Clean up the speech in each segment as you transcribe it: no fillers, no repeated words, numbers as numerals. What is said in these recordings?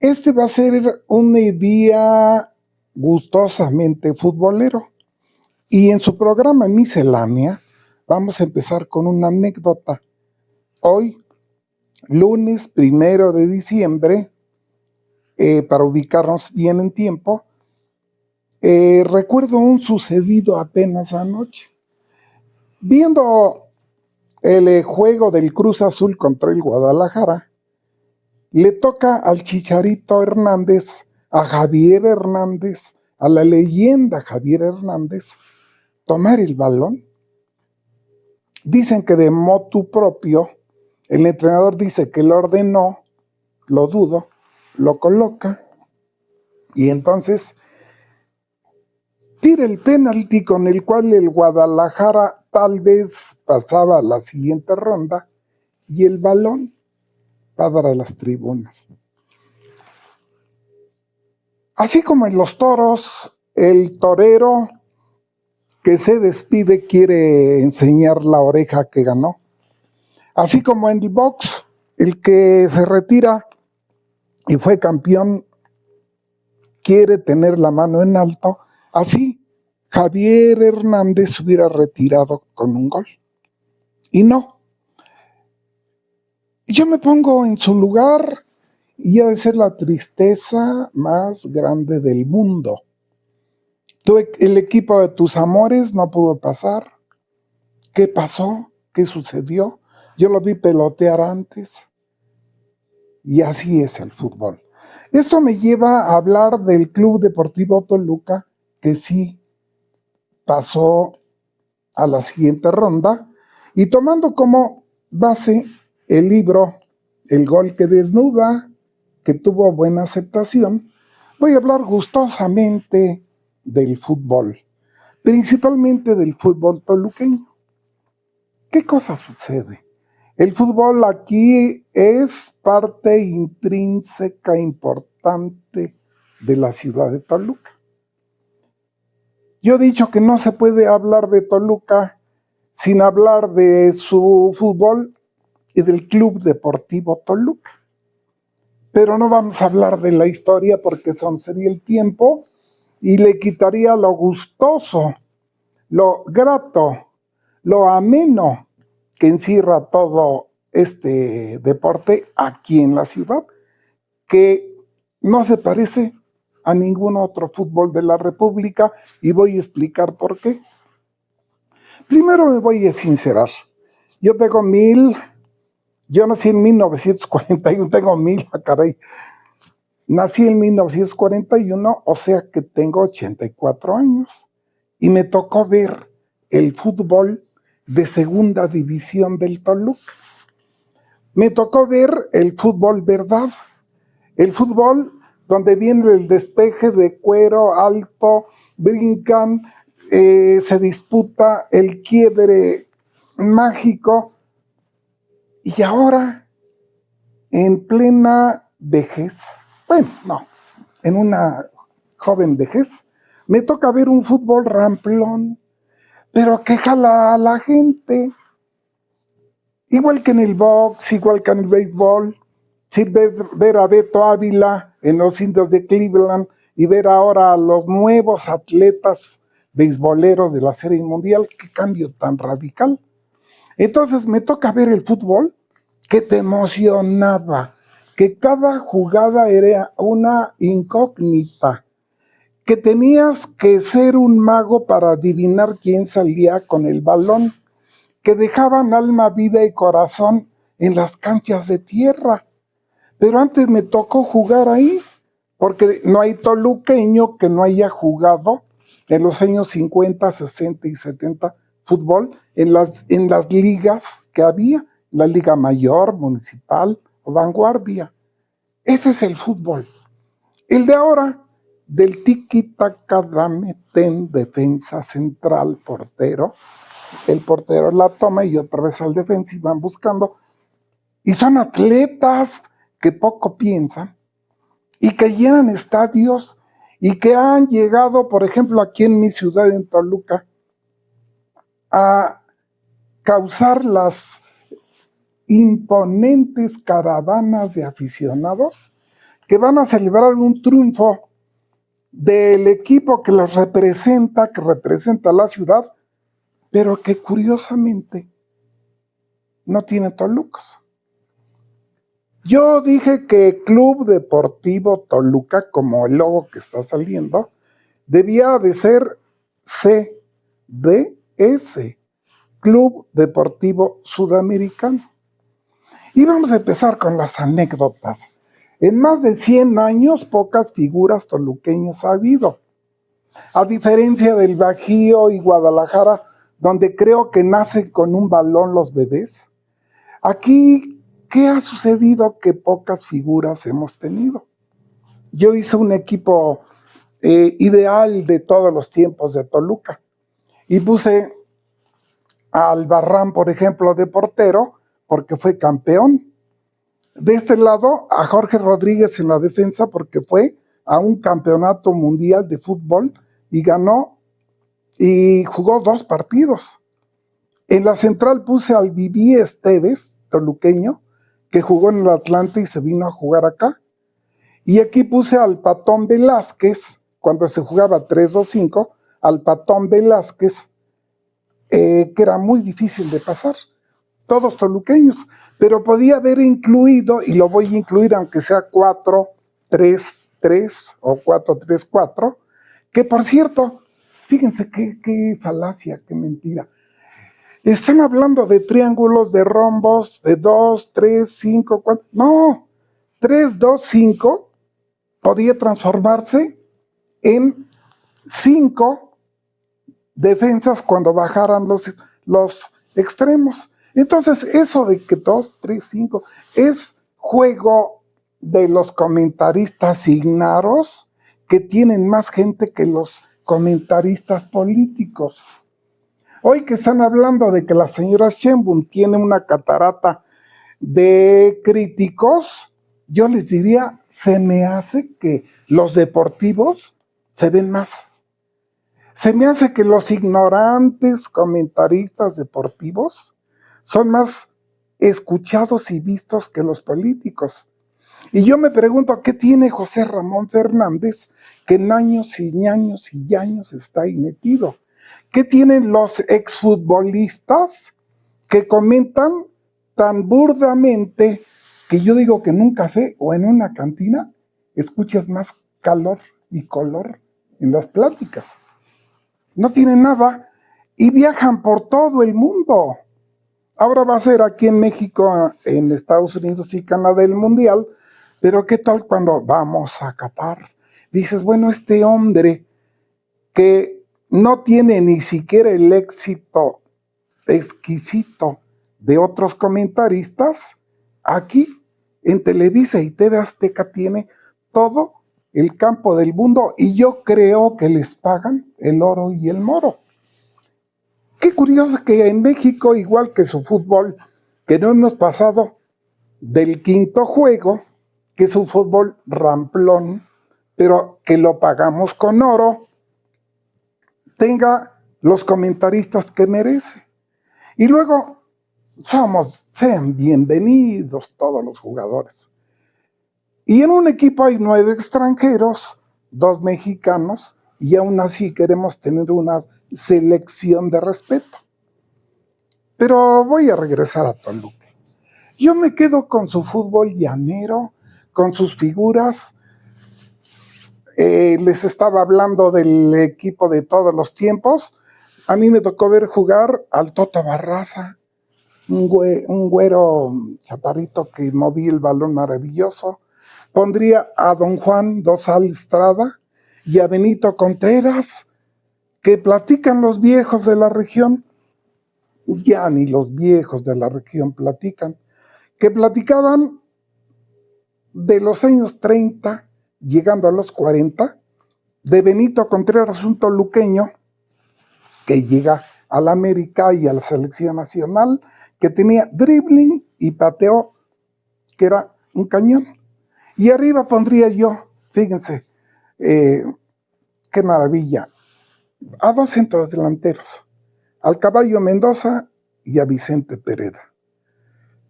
Este va a ser un día gustosamente futbolero. Y en su programa Miscelánea vamos a empezar con una anécdota. Hoy, lunes 1 de diciembre, para ubicarnos bien en tiempo, recuerdo un sucedido apenas anoche. Viendo el juego del Cruz Azul contra el Guadalajara, le toca al Chicharito Hernández, a Javier Hernández, a la leyenda Javier Hernández, tomar el balón. Dicen que de motu propio, el entrenador dice que lo ordenó, lo dudo, lo coloca y entonces tira el penalti con el cual el Guadalajara tal vez pasaba a la siguiente ronda y el balón va a dar a las tribunas. Así como en los toros, el torero que se despide quiere enseñar la oreja que ganó. Así como en el box, el que se retira y fue campeón quiere tener la mano en alto. Así, Javier Hernández hubiera retirado con un gol. Y no. Yo me pongo en su lugar y ha de ser la tristeza más grande del mundo. El equipo de tus amores no pudo pasar. ¿Qué pasó? ¿Qué sucedió? Yo lo vi pelotear antes. Y así es el fútbol. Esto me lleva a hablar del Club Deportivo Toluca, que sí pasó a la siguiente ronda, y tomando como base el libro El gol que desnuda, que tuvo buena aceptación, voy a hablar gustosamente del fútbol, principalmente del fútbol toluqueño. ¿Qué cosa sucede? El fútbol aquí es parte intrínseca, importante de la ciudad de Toluca. Yo he dicho que no se puede hablar de Toluca sin hablar de su fútbol y del Club Deportivo Toluca. Pero no vamos a hablar de la historia porque sería el tiempo y le quitaría lo gustoso, lo grato, lo ameno que encierra todo este deporte aquí en la ciudad, que no se parece a ningún otro fútbol de la República, y voy a explicar por qué. Primero me voy a sincerar. Yo nací en 1941, caray. Nací en 1941, o sea que tengo 84 años. Y me tocó ver el fútbol de segunda división del Toluca. Me tocó ver el fútbol verdad, el fútbol donde viene el despeje de cuero alto, brincan, se disputa el quiebre mágico. Y ahora, en plena vejez, bueno, no, en una joven vejez, me toca ver un fútbol ramplón, pero que jala a la gente. Igual que en el box, igual que en el béisbol, ver a Beto Ávila en los Indios de Cleveland y ver ahora a los nuevos atletas beisboleros de la Serie Mundial, qué cambio tan radical. Entonces me toca ver el fútbol que te emocionaba, que cada jugada era una incógnita, que tenías que ser un mago para adivinar quién salía con el balón, que dejaban alma, vida y corazón en las canchas de tierra. Pero antes me tocó jugar ahí, porque no hay toluqueño que no haya jugado en los años 50, 60 y 70 fútbol en las ligas que había, la Liga Mayor, Municipal o Vanguardia. Ese es el fútbol. El de ahora, del tiki-taka, dame, ten, defensa central, portero. El portero la toma y otra vez al defensa y van buscando. Y son atletas que poco piensan y que llenan estadios y que han llegado, por ejemplo, aquí en mi ciudad, en Toluca, a causar las imponentes caravanas de aficionados que van a celebrar un triunfo del equipo que los representa, que representa a la ciudad, pero que curiosamente no tiene Tolucas. Yo dije que Club Deportivo Toluca, como el logo que está saliendo, debía de ser CDS, Club Deportivo Sudamericano. Y vamos a empezar con las anécdotas. En más de 100 años, pocas figuras toluqueñas ha habido. A diferencia del Bajío y Guadalajara, donde creo que nacen con un balón los bebés, aquí, ¿qué ha sucedido? Que pocas figuras hemos tenido. Yo hice un equipo ideal de todos los tiempos de Toluca y puse a Albarrán, por ejemplo, de portero, porque fue campeón. De este lado, a Jorge Rodríguez en la defensa, porque fue a un campeonato mundial de fútbol y ganó y jugó 2 partidos. En la central puse al Viví Esteves, toluqueño, que jugó en el Atlante y se vino a jugar acá. Y aquí puse al Patón Velázquez, cuando se jugaba 3-2-5, al Patón Velázquez, que era muy difícil de pasar. Todos toluqueños, pero podía haber incluido, y lo voy a incluir aunque sea 4-3-3 o 4-3-4, que por cierto, fíjense qué falacia, qué mentira. Están hablando de triángulos, de rombos, de 2, 3, 5, 4. No, 3, 2, 5 podía transformarse en 5 defensas cuando bajaran los extremos. Entonces, eso de que 2, 3, 5 es juego de los comentaristas ignaros que tienen más gente que los comentaristas políticos. Hoy que están hablando de que la señora Sheinbaum tiene una catarata de críticos, yo les diría, se me hace que los deportivos se ven más. Se me hace que los ignorantes comentaristas deportivos son más escuchados y vistos que los políticos. Y yo me pregunto, ¿qué tiene José Ramón Fernández que en años y años y años está ahí metido? ¿Qué tienen los exfutbolistas que comentan tan burdamente que yo digo que en un café o en una cantina escuchas más calor y color en las pláticas? No tienen nada y viajan por todo el mundo. Ahora va a ser aquí en México, en Estados Unidos y Canadá el Mundial, pero ¿qué tal cuando vamos a Qatar? Dices, bueno, este hombre que no tiene ni siquiera el éxito exquisito de otros comentaristas, aquí en Televisa y TV Azteca tiene todo el campo del mundo y yo creo que les pagan el oro y el moro. Qué curioso que en México, igual que su fútbol, que no hemos pasado del 5.º juego, que es un fútbol ramplón, pero que lo pagamos con oro, tenga los comentaristas que merece. Y luego, sean bienvenidos todos los jugadores. Y en un equipo hay 9 extranjeros, 2 mexicanos, y aún así queremos tener una selección de respeto. Pero voy a regresar a Toluca. Yo me quedo con su fútbol llanero, con sus figuras. Les estaba hablando del equipo de todos los tiempos. A mí me tocó ver jugar al Toto Barraza, un güero chaparrito que movía el balón maravilloso. Pondría a don Juan Dosal Estrada y a Benito Contreras, que platican los viejos de la región. Ya ni los viejos de la región platican, que platicaban de los años 30, llegando a los 40, de Benito Contreras, un toluqueño que llega a la América y a la selección nacional, que tenía dribbling y pateo, que era un cañón. Y arriba pondría yo, fíjense, qué maravilla, a 2 centros delanteros, al Caballo Mendoza y a Vicente Pereda.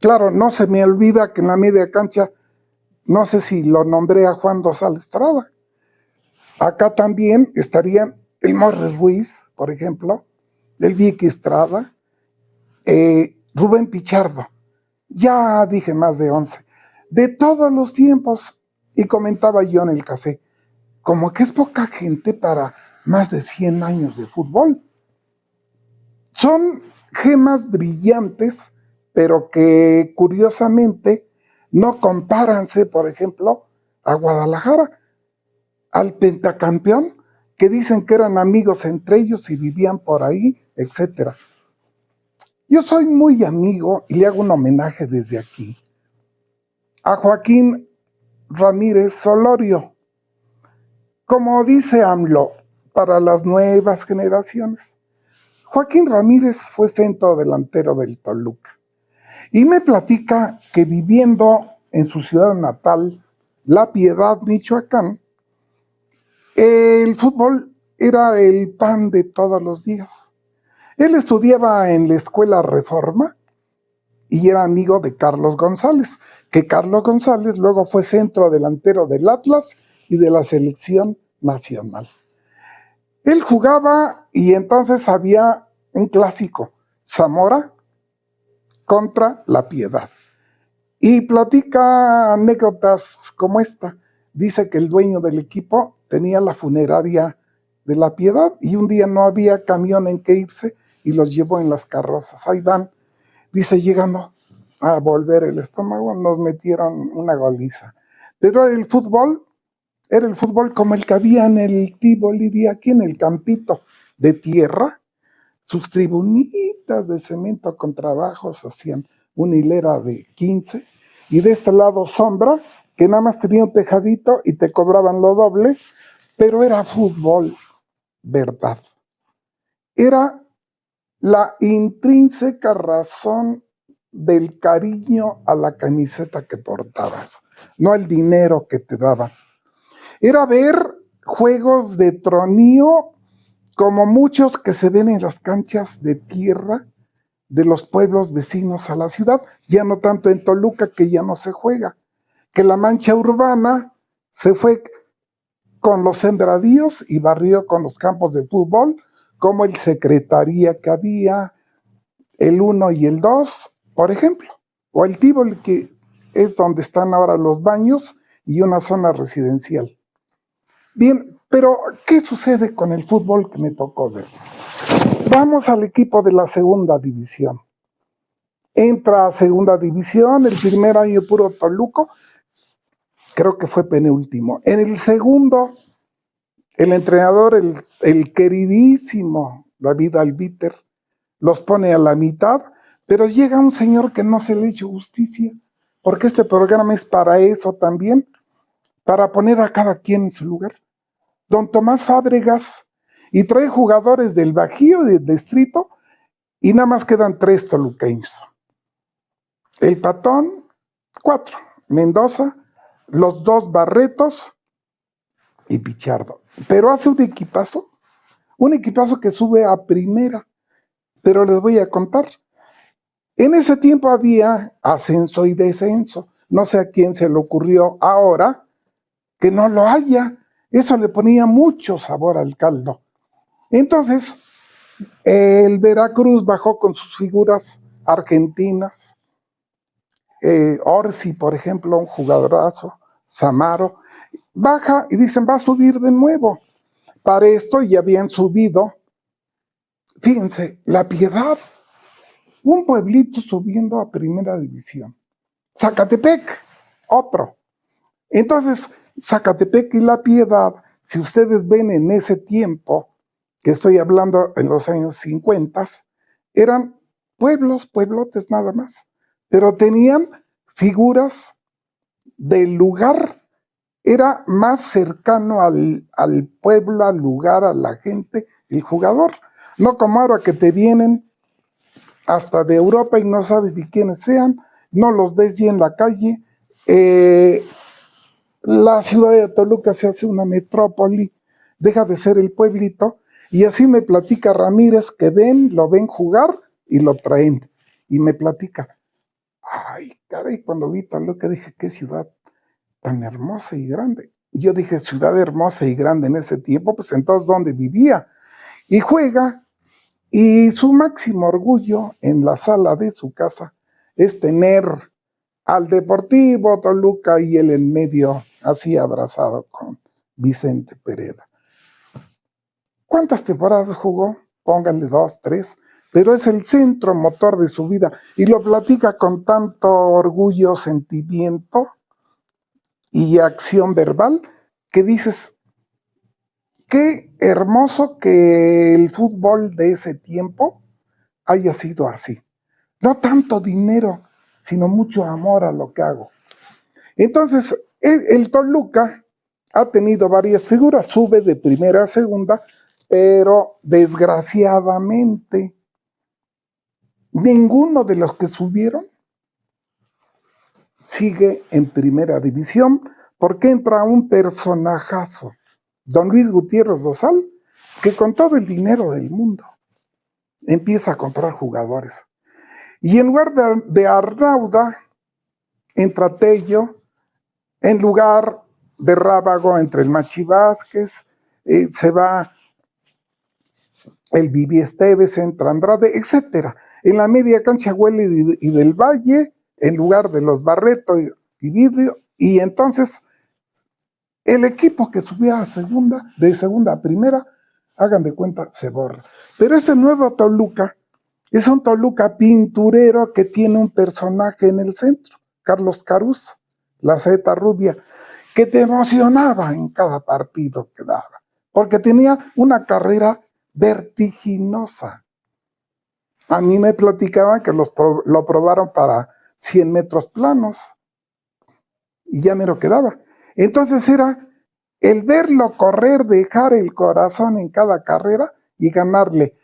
Claro, no se me olvida que en la media cancha No sé si lo nombré a Juan Dosal Estrada. Acá también estarían el Morris Ruiz, por ejemplo, el Vicky Estrada, Rubén Pichardo. Ya dije más de 11. De todos los tiempos, y comentaba yo en el café, como que es poca gente para más de 100 años de fútbol. Son gemas brillantes, pero que curiosamente no compáranse, por ejemplo, a Guadalajara, al pentacampeón, que dicen que eran amigos entre ellos y vivían por ahí, etcétera. Yo soy muy amigo, y le hago un homenaje desde aquí, a Joaquín Ramírez Solorio. Como dice AMLO, para las nuevas generaciones, Joaquín Ramírez fue centro delantero del Toluca. Y me platica que viviendo en su ciudad natal, La Piedad, Michoacán, el fútbol era el pan de todos los días. Él estudiaba en la escuela Reforma y era amigo de Carlos González, que Carlos González luego fue centro delantero del Atlas y de la selección nacional. Él jugaba y entonces había un clásico, Zamora contra La Piedad. Y platica anécdotas como esta. Dice que el dueño del equipo tenía la funeraria de La Piedad y un día no había camión en que irse y los llevó en las carrozas. Ahí van. Dice, llegando a volver el estómago, nos metieron una goliza. Pero era el fútbol como el que había en el Tívoli de aquí, en el campito de tierra. Sus tribunitas de cemento con trabajos hacían una hilera de 15 y de este lado sombra, que nada más tenía un tejadito y te cobraban lo doble, pero era fútbol, verdad. Era la intrínseca razón del cariño a la camiseta que portabas, no el dinero que te daban. Era ver juegos de tronío como muchos que se ven en las canchas de tierra de los pueblos vecinos a la ciudad, ya no tanto en Toluca, que ya no se juega, que la mancha urbana se fue con los sembradíos y barrió con los campos de fútbol, como el Secretaría que había, el 1 y el 2, por ejemplo, o el Tívoli, que es donde están ahora los baños y una zona residencial. Bien, pero ¿qué sucede con el fútbol que me tocó ver? Vamos al equipo de la segunda división. Entra a segunda división, el primer año puro Toluco, creo que fue penúltimo. En el segundo, el entrenador, el queridísimo David Albiter, los pone a la mitad, pero llega un señor que no se le hizo justicia, porque este programa es para eso también, para poner a cada quien en su lugar. Don Tomás Fábregas, y trae jugadores del Bajío, del distrito, y nada más quedan 3 toluqueños. El Patón, 4. Mendoza, los 2 Barretos y Pichardo. Pero hace un equipazo que sube a primera. Pero les voy a contar. En ese tiempo había ascenso y descenso. No sé a quién se le ocurrió ahora que no lo haya. Eso le ponía mucho sabor al caldo. Entonces, el Veracruz bajó con sus figuras argentinas. Orsi, por ejemplo, un jugadorazo, Samaro, baja y dicen, va a subir de nuevo. Para esto ya habían subido, fíjense, La Piedad, un pueblito subiendo a primera división. Zacatepec, otro. Entonces, Zacatepec y La Piedad, si ustedes ven en ese tiempo, que estoy hablando en los años 50, eran pueblotes nada más, pero tenían figuras del lugar, era más cercano al pueblo, al lugar, a la gente, el jugador. No como ahora que te vienen hasta de Europa y no sabes ni quiénes sean, no los ves ya en la calle. La ciudad de Toluca se hace una metrópoli, deja de ser el pueblito, y así me platica Ramírez que lo ven jugar y lo traen. Y me platica, ay, caray, cuando vi Toluca dije, qué ciudad tan hermosa y grande. Y yo dije, ciudad hermosa y grande en ese tiempo, pues entonces, ¿dónde vivía? Y juega, y su máximo orgullo en la sala de su casa es tener al Deportivo Toluca y él en medio, así abrazado con Vicente Pereda. ¿Cuántas temporadas jugó? Pónganle 2, 3, pero es el centro motor de su vida y lo platica con tanto orgullo, sentimiento y acción verbal que dices, qué hermoso que el fútbol de ese tiempo haya sido así. No tanto dinero, sino mucho amor a lo que hago. Entonces, el Toluca ha tenido varias figuras, sube de primera a segunda, pero desgraciadamente ninguno de los que subieron sigue en primera división porque entra un personajazo, don Luis Gutiérrez Dosal, que con todo el dinero del mundo empieza a comprar jugadores. Y en lugar de Arnauda, entra Tello, en lugar de Rábago entre el Machi Vázquez, se va el Vivi Esteves, entra Andrade, etc. En la media cancha Huele y del Valle, en lugar de los Barreto y Vidrio, y entonces el equipo que subía a segunda, de segunda a primera, hagan de cuenta, se borra. Pero ese nuevo Toluca es un Toluca pinturero que tiene un personaje en el centro, Carlos Caruz, la Zeta rubia, que te emocionaba en cada partido que daba, porque tenía una carrera vertiginosa. A mí me platicaban que lo probaron para 100 metros planos y ya me lo quedaba. Entonces era el verlo correr, dejar el corazón en cada carrera y ganarle.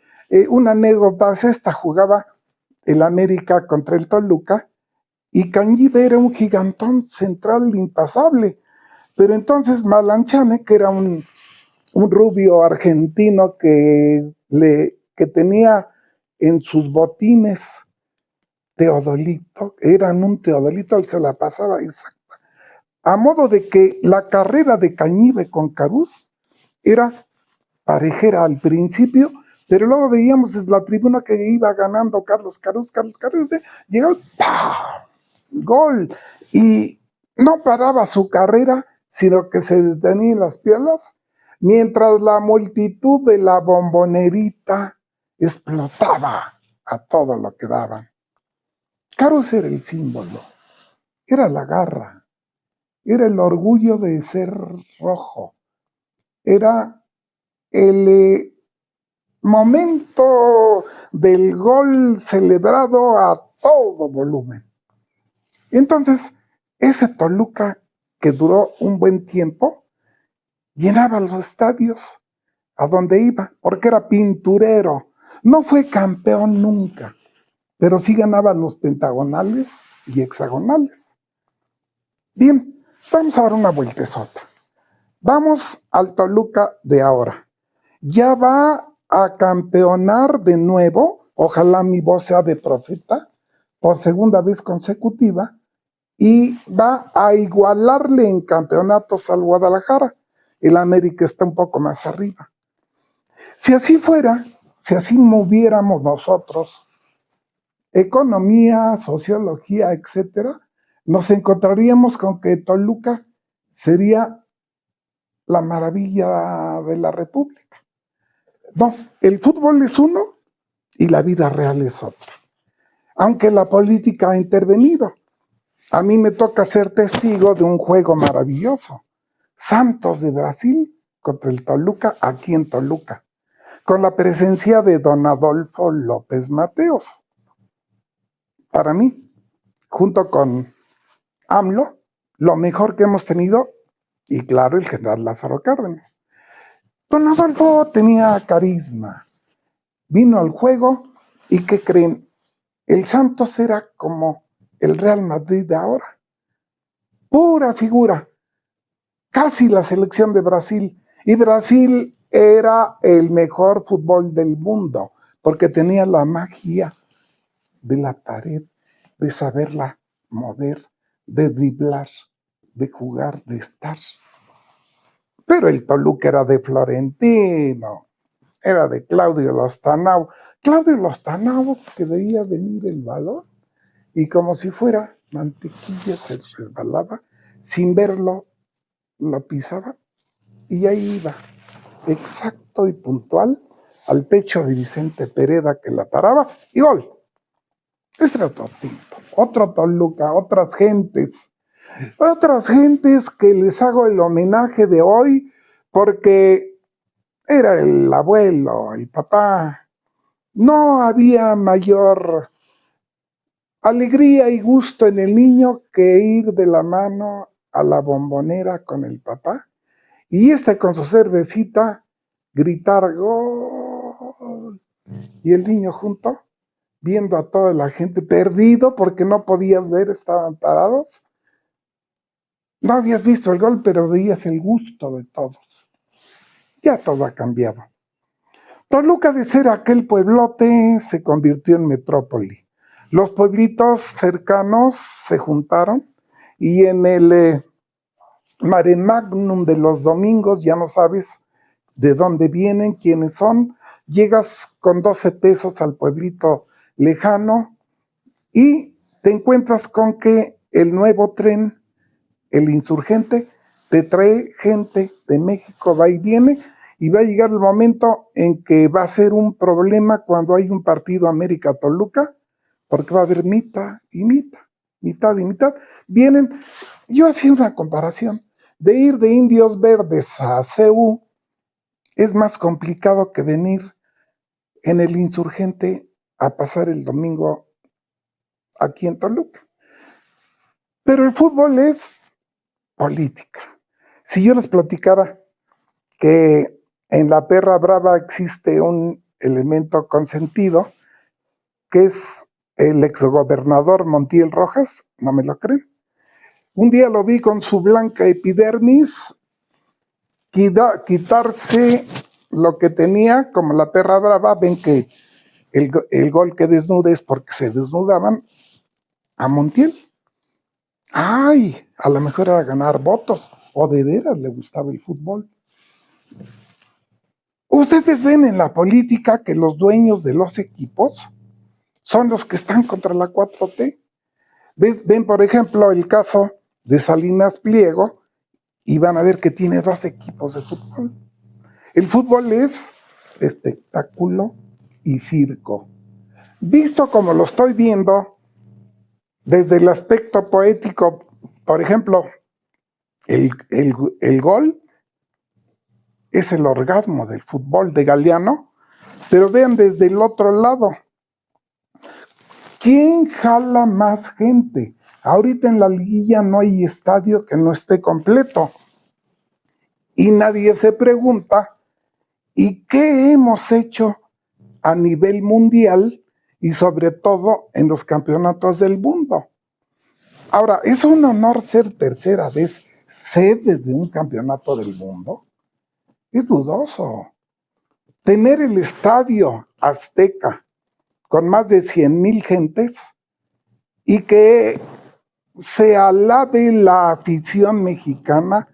Una anécdota es esta, jugaba el América contra el Toluca y Cañive era un gigantón central impasable. Pero entonces Malanchane, que era un rubio argentino que tenía en sus botines teodolito, eran un teodolito, él se la pasaba exacta. A modo de que la carrera de Cañive con Caruz era parejera al principio, pero luego veíamos desde la tribuna que iba ganando Carlos Caruz, llegaba, ¡pah! Gol. Y no paraba su carrera, sino que se detenía en las piernas, mientras la multitud de la bombonerita explotaba a todo lo que daban. Caruz era el símbolo, era la garra, era el orgullo de ser rojo, era el momento del gol celebrado a todo volumen. Entonces, ese Toluca que duró un buen tiempo, llenaba los estadios a donde iba, porque era pinturero. No fue campeón nunca, pero sí ganaba los pentagonales y hexagonales. Bien, vamos a dar una vueltezota. Vamos al Toluca de ahora. Ya va a campeonar de nuevo, ojalá mi voz sea de profeta, por segunda vez consecutiva, y va a igualarle en campeonatos al Guadalajara. El América está un poco más arriba. Si así fuera, si así moviéramos nosotros, economía, sociología, etcétera, nos encontraríamos con que Toluca sería la maravilla de la República. No, el fútbol es uno y la vida real es otra. Aunque la política ha intervenido. A mí me toca ser testigo de un juego maravilloso. Santos de Brasil contra el Toluca, aquí en Toluca, con la presencia de don Adolfo López Mateos. Para mí, junto con AMLO, lo mejor que hemos tenido, y claro, el general Lázaro Cárdenas. Don Adolfo tenía carisma, vino al juego y ¿qué creen? El Santos era como el Real Madrid de ahora. Pura figura. Casi la selección de Brasil. Y Brasil era el mejor fútbol del mundo, porque tenía la magia de la pared, de saberla mover, de driblar. de jugar, de estar. Pero el Toluca era de Florentino, era de Claudio Loztanao. Claudio Loztanao, que veía venir el balón y como si fuera mantequilla se resbalaba, sin verlo lo pisaba y ahí iba, exacto y puntual, al pecho de Vicente Pereda que la paraba y gol. Ese era otro tiempo, otro Toluca, otras gentes que les hago el homenaje de hoy porque era el abuelo, el papá. No había mayor alegría y gusto en el niño que ir de la mano a la bombonera con el papá y con su cervecita gritar gol y el niño junto viendo a toda la gente perdido porque no podías ver, estaban parados. No habías visto el gol, pero veías el gusto de todos. Ya todo ha cambiado. Toluca, de ser aquel pueblote, se convirtió en metrópoli. Los pueblitos cercanos se juntaron y en el mare magnum de los domingos, ya no sabes de dónde vienen, quiénes son, llegas con 12 pesos al pueblito lejano y te encuentras con que el nuevo tren, el Insurgente, te trae gente de México, va y viene, y va a llegar el momento en que va a ser un problema cuando hay un partido América-Toluca, porque va a haber mitad y mitad, mitad y mitad. Vienen, yo hacía una comparación, de ir de Indios Verdes a CU es más complicado que venir en el Insurgente a pasar el domingo aquí en Toluca. Pero el fútbol es política. Si yo les platicara que en la perra brava existe un elemento consentido, que es el exgobernador Montiel Rojas, no me lo creen. Un día lo vi con su blanca epidermis quitarse lo que tenía, como la perra brava. Ven que el gol que desnuda es porque se desnudaban a Montiel. Ay, a lo mejor era ganar votos, o de veras le gustaba el fútbol. Ustedes ven en la política que los dueños de los equipos son los que están contra la 4T. Ven, por ejemplo, el caso de Salinas Pliego y van a ver que tiene 2 equipos de fútbol. El fútbol es espectáculo y circo. Visto como lo estoy viendo, desde el aspecto poético, por ejemplo, el gol es el orgasmo del fútbol de Galeano, pero vean desde el otro lado. ¿Quién jala más gente? Ahorita en la liguilla no hay estadio que no esté completo. Y nadie se pregunta, ¿y qué hemos hecho a nivel mundial y sobre todo en los campeonatos del mundo? Ahora, ¿es un honor ser tercera vez sede de un campeonato del mundo? Es dudoso. Tener el estadio Azteca con más de 100,000 gentes y que se alabe la afición mexicana,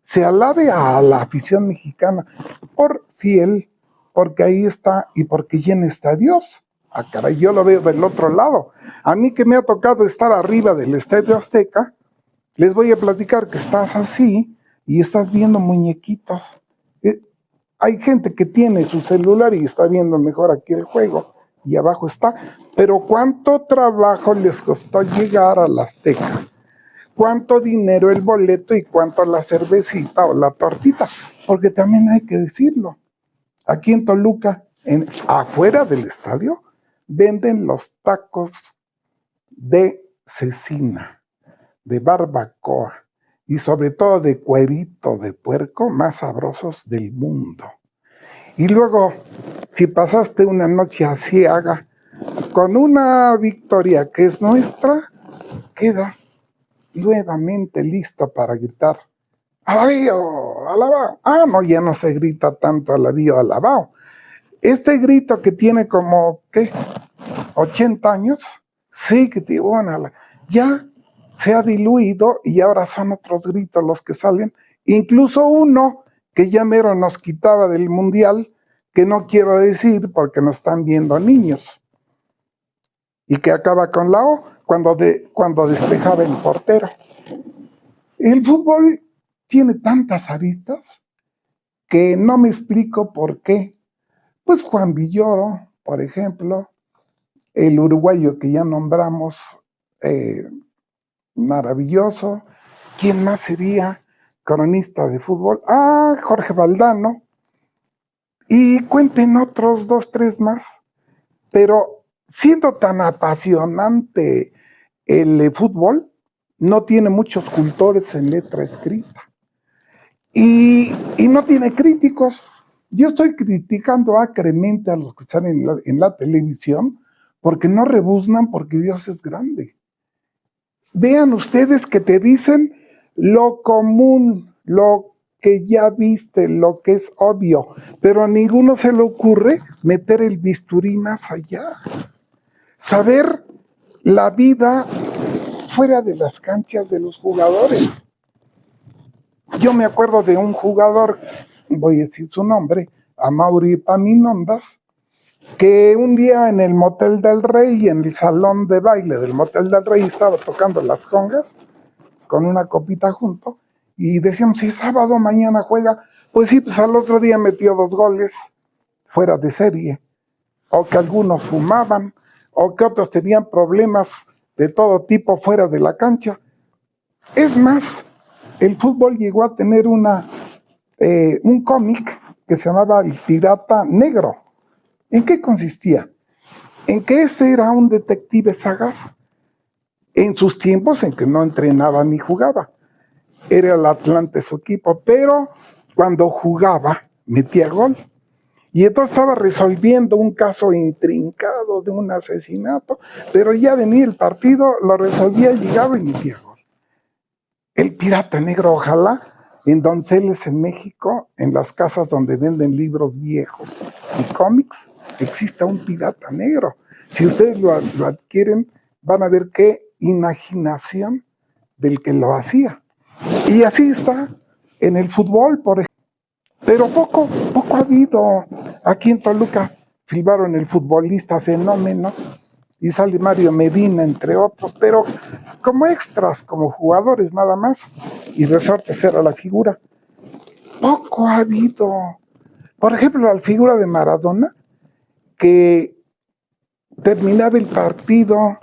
se alabe a la afición mexicana por fiel, porque ahí está y porque llena estadios. Ah, caray, yo lo veo del otro lado. A mí que me ha tocado estar arriba del Estadio Azteca, les voy a platicar que estás así y estás viendo muñequitos. Hay gente que tiene su celular y está viendo mejor aquí el juego y abajo está. Pero ¿cuánto trabajo les costó llegar a la Azteca? ¿Cuánto dinero el boleto y cuánto la cervecita o la tortita? Porque también hay que decirlo. Aquí en Toluca, afuera del estadio, venden los tacos de cecina, de barbacoa y sobre todo de cuerito de puerco más sabrosos del mundo. Y luego, si pasaste una noche aciaga con una victoria que es nuestra, quedas nuevamente listo para gritar ¡alabío! ¡Alabao! Ah, no, ya no se grita tanto alabío, alabao. Este grito que tiene como, ¿qué? 80 años, sí, que te bueno, ya se ha diluido y ahora son otros gritos los que salen. Incluso uno que ya mero nos quitaba del mundial, que no quiero decir porque nos están viendo niños, y que acaba con la O cuando despejaba el portero. El fútbol tiene tantas aristas que no me explico por qué. Pues Juan Villoro, por ejemplo, el uruguayo que ya nombramos, maravilloso. ¿Quién más sería cronista de fútbol? Ah, Jorge Valdano. Y cuenten otros 2, 3 más. Pero siendo tan apasionante el fútbol, no tiene muchos cultores en letra escrita. Y no tiene críticos. Yo estoy criticando acremente a los que están en la televisión porque no rebuznan, porque Dios es grande. Vean ustedes que te dicen lo común, lo que ya viste, lo que es obvio, pero a ninguno se le ocurre meter el bisturí más allá. Saber la vida fuera de las canchas de los jugadores. Yo me acuerdo de un jugador, voy a decir su nombre, Amaury Epaminondas, que un día en el Motel del Rey, en el salón de baile del Motel del Rey, estaba tocando las congas con una copita junto, y decíamos, si es sábado, mañana juega. Pues sí, pues al otro día metió 2 goles fuera de serie, o que algunos fumaban, o que otros tenían problemas de todo tipo fuera de la cancha. Es más, el fútbol llegó a tener un cómic que se llamaba El Pirata Negro. ¿En qué consistía? En que ese era un detective sagaz en sus tiempos en que no entrenaba ni jugaba. Era el Atlante su equipo, pero cuando jugaba metía gol. Y entonces estaba resolviendo un caso intrincado de un asesinato, pero ya venía el partido, lo resolvía, llegaba y metía gol. El Pirata Negro, ojalá en Donceles, en México, en las casas donde venden libros viejos y cómics, exista un Pirata Negro. Si ustedes lo adquieren, van a ver qué imaginación del que lo hacía. Y así está en el fútbol, por ejemplo. Pero poco ha habido. Aquí en Toluca filmaron el futbolista fenómeno y sale Mario Medina, entre otros, pero como extras, como jugadores nada más, y Resortes era la figura. Poco ha habido. Por ejemplo, la figura de Maradona, que terminaba el partido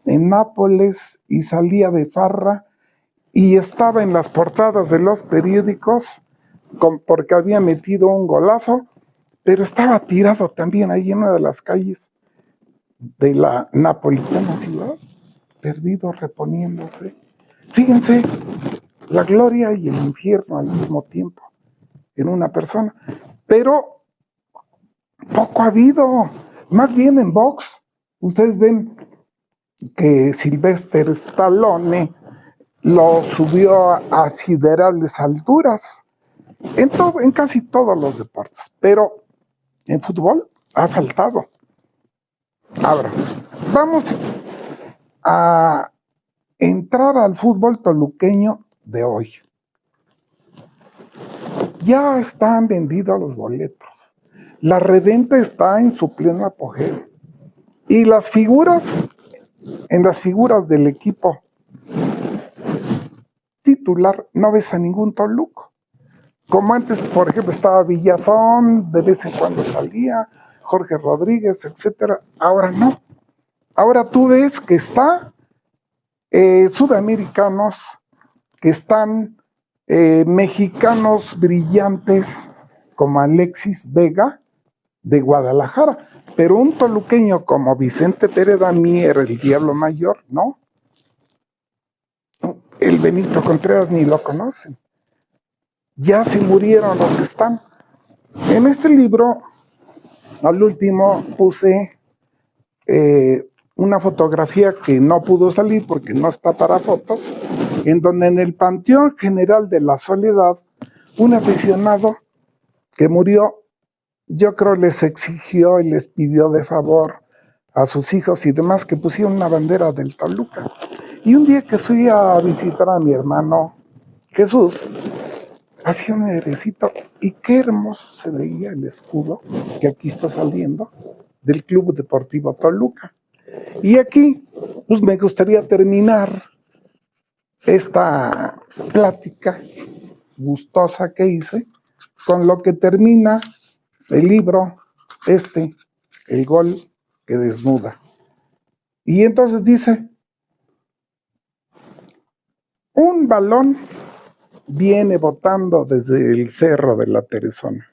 en Nápoles y salía de farra y estaba en las portadas de los periódicos porque había metido un golazo, pero estaba tirado también ahí en una de las calles de la napolitana ciudad, perdido, reponiéndose. Fíjense, la gloria y el infierno al mismo tiempo en una persona. Pero poco ha habido, más bien en box. Ustedes ven que Sylvester Stallone lo subió a siderales alturas en casi todos los deportes, pero en fútbol ha faltado. Ahora, vamos a entrar al fútbol toluqueño de hoy. Ya están vendidos los boletos. La reventa está en su pleno apogeo. Y las figuras, en las figuras del equipo titular, no ves a ningún toluco. Como antes, por ejemplo, estaba Villazón, de vez en cuando salía, Jorge Rodríguez, etcétera. Ahora no. Ahora tú ves que está sudamericanos, que están mexicanos brillantes como Alexis Vega de Guadalajara, pero un toluqueño como Vicente Pérez Mier, el Diablo Mayor, no. El Benito Contreras ni lo conocen. Ya se murieron los que están. En este libro, al último, puse una fotografía que no pudo salir porque no está para fotos, en donde en el Panteón General de la Soledad, un aficionado que murió, yo creo les exigió y les pidió de favor a sus hijos y demás que pusieron una bandera del Toluca. Y un día que fui a visitar a mi hermano Jesús, hacía un airecito y qué hermoso se veía el escudo que aquí está saliendo del Club Deportivo Toluca. Y aquí, pues me gustaría terminar esta plática gustosa que hice con lo que termina el libro El gol que desnuda. Y entonces dice, un balón viene botando desde el cerro de la Teresona.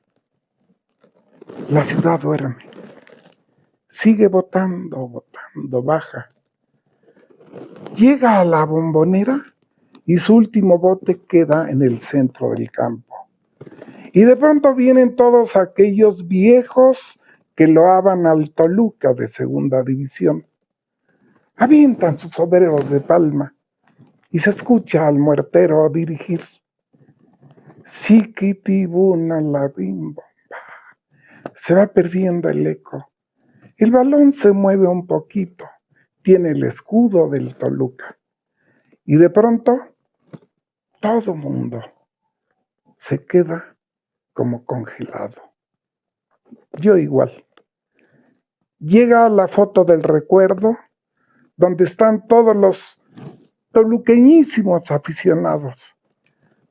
La ciudad duerme. Sigue botando, baja. Llega a la Bombonera y su último bote queda en el centro del campo. Y de pronto vienen todos aquellos viejos que loaban al Toluca de segunda división. Avientan sus sombreros de palma y se escucha al muertero dirigir. Siquitibuna la bimba. Se va perdiendo el eco. El balón se mueve un poquito. Tiene el escudo del Toluca. Y de pronto, todo mundo se queda como congelado. Yo igual. Llega la foto del recuerdo, donde están todos los toluqueñísimos aficionados,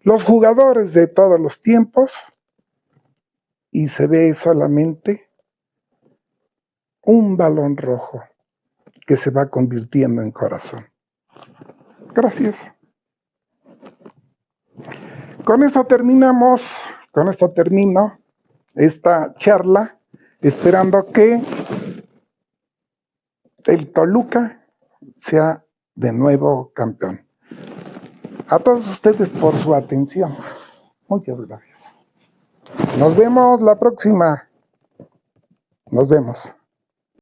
los jugadores de todos los tiempos, y se ve solamente un balón rojo que se va convirtiendo en corazón. Gracias. Con esto termino esta charla, esperando que el Toluca sea de nuevo campeón. A todos ustedes por su atención. Muchas gracias. Nos vemos la próxima. Nos vemos.